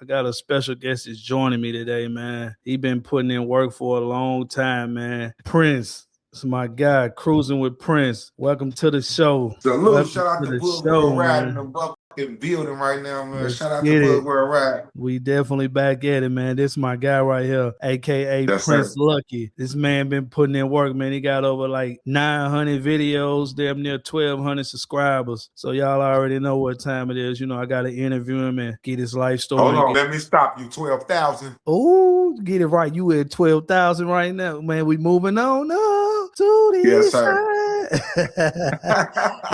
I got a special guest that's joining me today, man. He been putting in work for a long time, man. Prince. It's my guy, Cruising with Prince. Welcome to the show. Salute, Welcome shout out to to the Boog show, Worldwide in man. the fucking building right now, man. Let's Shout out to get Boog it. Worldwide. We definitely back at it, man. This is my guy right here, aka Yes, Prince sir. Lucky. This man been putting in work, man. He got over like 900 videos, damn near 1,200 subscribers. So y'all already know what time it is. You know, I got to interview him and get his life Hold story. on, let me stop you. 12,000. Oh, get it right. You at 12,000 right now, man. We moving on up to the Yes, east sir. side.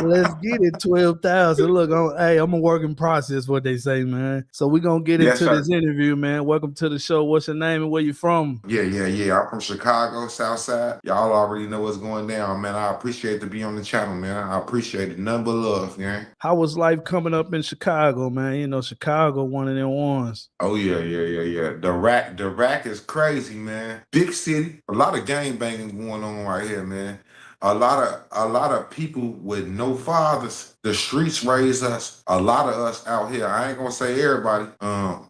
Let's get it, 12,000. Look, I'm a work in process, what they say, man. So we're going to get Yes, into sir. this interview, man. Welcome to the show. What's your name and where you from? Yeah. I'm from Chicago, South Side. Y'all already know what's going down, man. I appreciate to be on the channel, man. I appreciate it. None but love, man. How was life coming up in Chicago, man? You know, Chicago, one of them ones. Oh yeah. The rack is crazy, man. Big city, a lot of gang banging going on right here, man. A lot of people with no fathers. The streets raise us. A lot of us out here. I ain't gonna say everybody,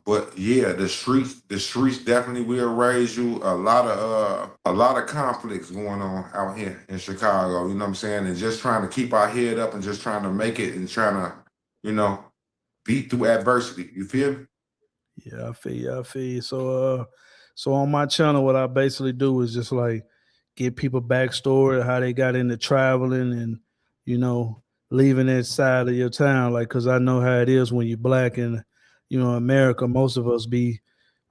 but yeah, the streets definitely will raise you. A lot of conflicts going on out here in Chicago. You know what I'm saying? And just trying to keep our head up and just trying to make it and trying to, you know, beat through adversity. You feel me? Yeah, I feel you. I feel you. So on my channel, what I basically do is just like get people backstory, how they got into traveling and, you know, leaving that side of your town. Like, cause I know how it is when you're black and, you know, America, most of us we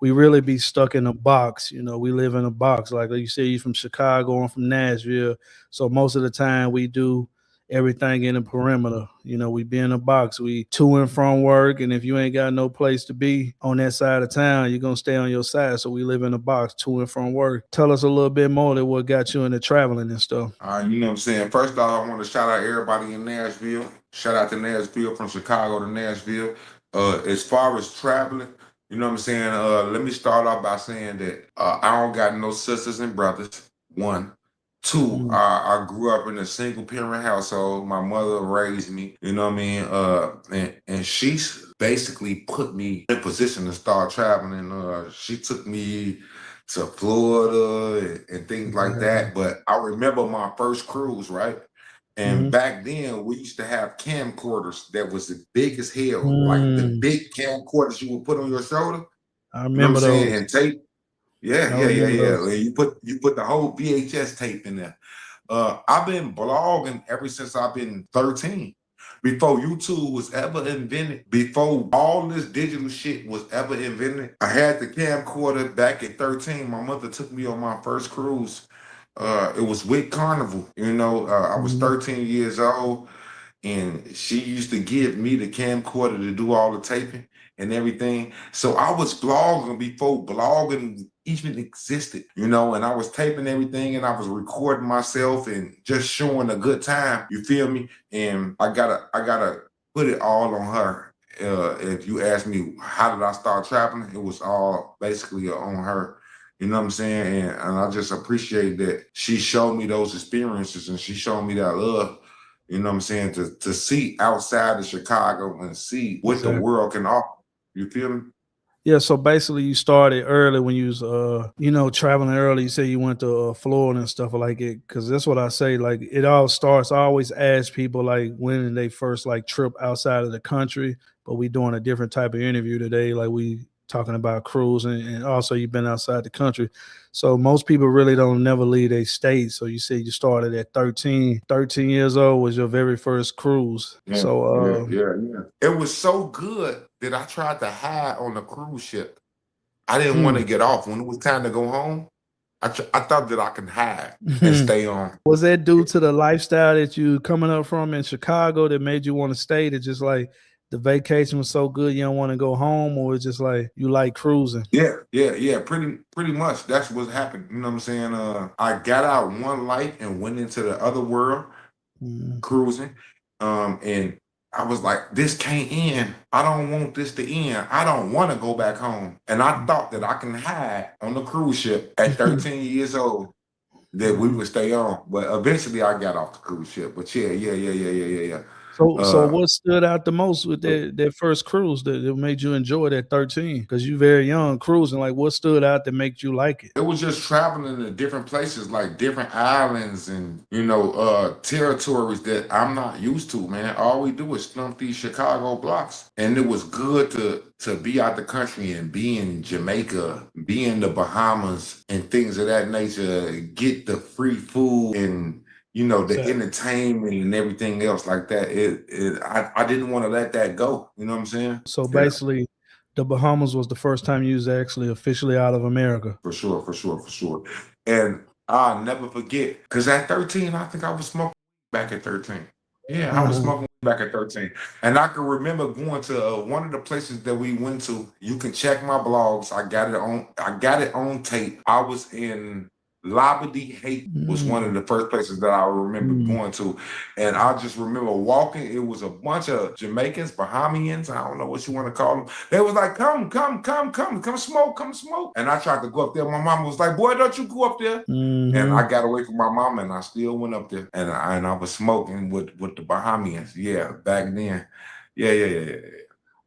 really be stuck in a box. You know, we live in a box. Like you say, you from Chicago, I'm from Nashville. So most of the time we do everything in the perimeter. You know, we be in a box. We to and from work, and if you ain't got no place to be on that side of town, you're gonna stay on your side. So we live in a box to and from work. Tell us a little bit more than what got you into traveling and stuff. All right, you know what I'm saying? First off, I want to shout out everybody in Nashville. Shout out to Nashville, from Chicago to Nashville. As far as traveling, you know what I'm saying? Let me start off by saying that I don't got no sisters and brothers. One. Two, I grew up in a single parent household. My mother raised me, you know what I mean? And she's basically put me in position to start traveling. She took me to Florida and things like that. But I remember my first cruise, right? And back then we used to have camcorders that was the big as hell, like the big camcorders you would put on your shoulder. I You know what I'm remember saying? those. And tape. I remember Yeah. those. And you put the whole VHS tape in there. I've been blogging ever since I've been 13. Before YouTube was ever invented, before all this digital shit was ever invented, I had the camcorder back at 13. My mother took me on my first cruise. It was with Carnival. You know, I was 13 years old, and she used to give me the camcorder to do all the taping and everything. So I was blogging before blogging even existed, you know, and I was taping everything and I was recording myself and just showing a good time. You feel me? And I gotta put it all on her. If you ask me how did I start traveling, it was all basically on her. You know what I'm saying? And I just appreciate that she showed me those experiences and she showed me that love. You know what I'm saying? To see outside of Chicago and see what the world can offer. You feel me? Yeah, so basically you started early when you was you know, traveling early. You say you went to Florida and stuff like it, because that's what I say. Like it all starts. I always ask people like when they first like trip outside of the country, but we doing a different type of interview today. Like we talking about cruising and also you've been outside the country. So most people really don't never leave their state. So you say you started at 13 years old was your very first cruise. So Yeah. It was so good that I tried to hide on the cruise ship. I didn't want to get off. When it was time to go home, I thought that I could hide and stay on. Was that due to the lifestyle that you coming up from in Chicago that made you want to stay? That just like the vacation was so good you don't want to go home, or it's just like you like cruising? Yeah. Pretty much that's what happened. You know what I'm saying? I got out one light and went into the other world cruising. And I was like, this can't end. I don't want this to end. I don't want to go back home. And I thought that I can hide on the cruise ship at 13 years old that we would stay on. But eventually I got off the cruise ship. But yeah. So what stood out the most with that first cruise that made you enjoy that 13? Because you very young cruising. Like, what stood out that made you like it? It was just traveling to different places, like different islands and territories that I'm not used to, man. All we do is stump these Chicago blocks. And it was good to be out the country and be in Jamaica, be in the Bahamas and things of that nature, get the free food and the entertainment and everything else like that. I didn't want to let that go. You know what I'm saying? So basically, the Bahamas was the first time you was actually officially out of America. For sure. And I'll never forget, because at 13, I think I was smoking back at 13. Yeah, I was smoking back at 13. And I can remember going to one of the places that we went to. You can check my blogs. I got it on tape. I was in Labadee, Haiti was one of the first places that I remember going to. And I just remember walking. It was a bunch of Jamaicans, Bahamians, I don't know what you want to call them. They was like, come smoke. And I tried to go up there. My mom was like, boy, don't you go up there. And I got away from my mom and I still went up there. And I was smoking with the Bahamians. Yeah, back then. Yeah.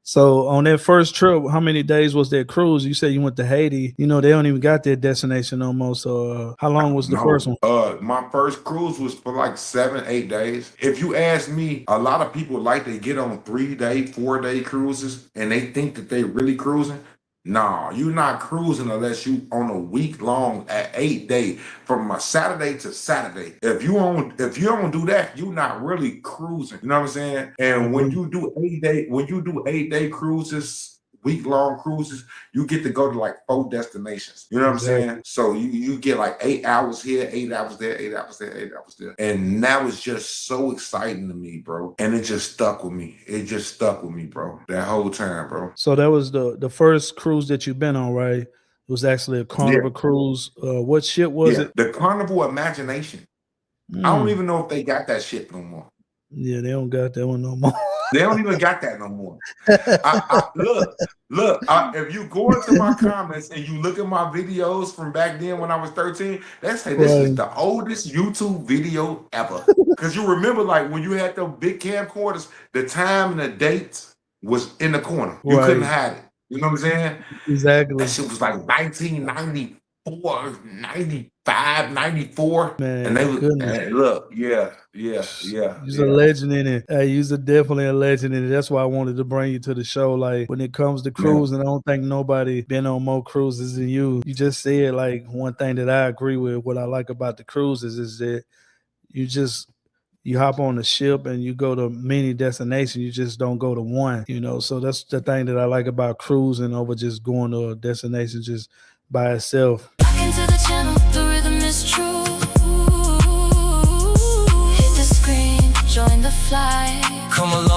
So on that first trip, how many days was that cruise? You said you went to Haiti. They don't even got that destination no more. So how long was the first one? My first cruise was for like 7-8 days. If you ask me, a lot of people like to get on 3-day, 4-day cruises and they think that they really cruising. No, you're not cruising unless you on a week long at 8-day from a Saturday to Saturday. If you don't do that, you're not really cruising. You know what I'm saying? And when you do 8-day cruises, week-long cruises, you get to go to like 4 destinations. You know what I'm saying? So you get like 8 hours here, 8 hours there, 8 hours there, 8 hours there. And that was just so exciting to me, bro. And it just stuck with me. Bro. That whole time, bro. So that was the first cruise that you've been on, right? It was actually a Carnival cruise. What ship was it? The Carnival Imagination. I don't even know if they got that shit no more. Yeah, they don't got that one no more. They don't even got that no more. Look, if you go into my comments and you look at my videos from back then when I was 13, they say this is the oldest YouTube video ever. Because you remember, like, when you had the big camcorders, the time and the dates was in the corner. You couldn't hide it. You know what I'm saying? Exactly. That shit was like 1994, 95, 94. Man, and they was, look, yeah. You're a legend in it. You're definitely a legend in it. That's why I wanted to bring you to the show. Like, when it comes to cruising, I don't think nobody been on more cruises than you. You just said, like, one thing that I agree with, what I like about the cruises is that you hop on the ship and you go to many destinations. You just don't go to one, So that's the thing that I like about cruising over just going to a destination just by itself. Into the channel, the rhythm is true. Hit the screen, join the flight. Come along.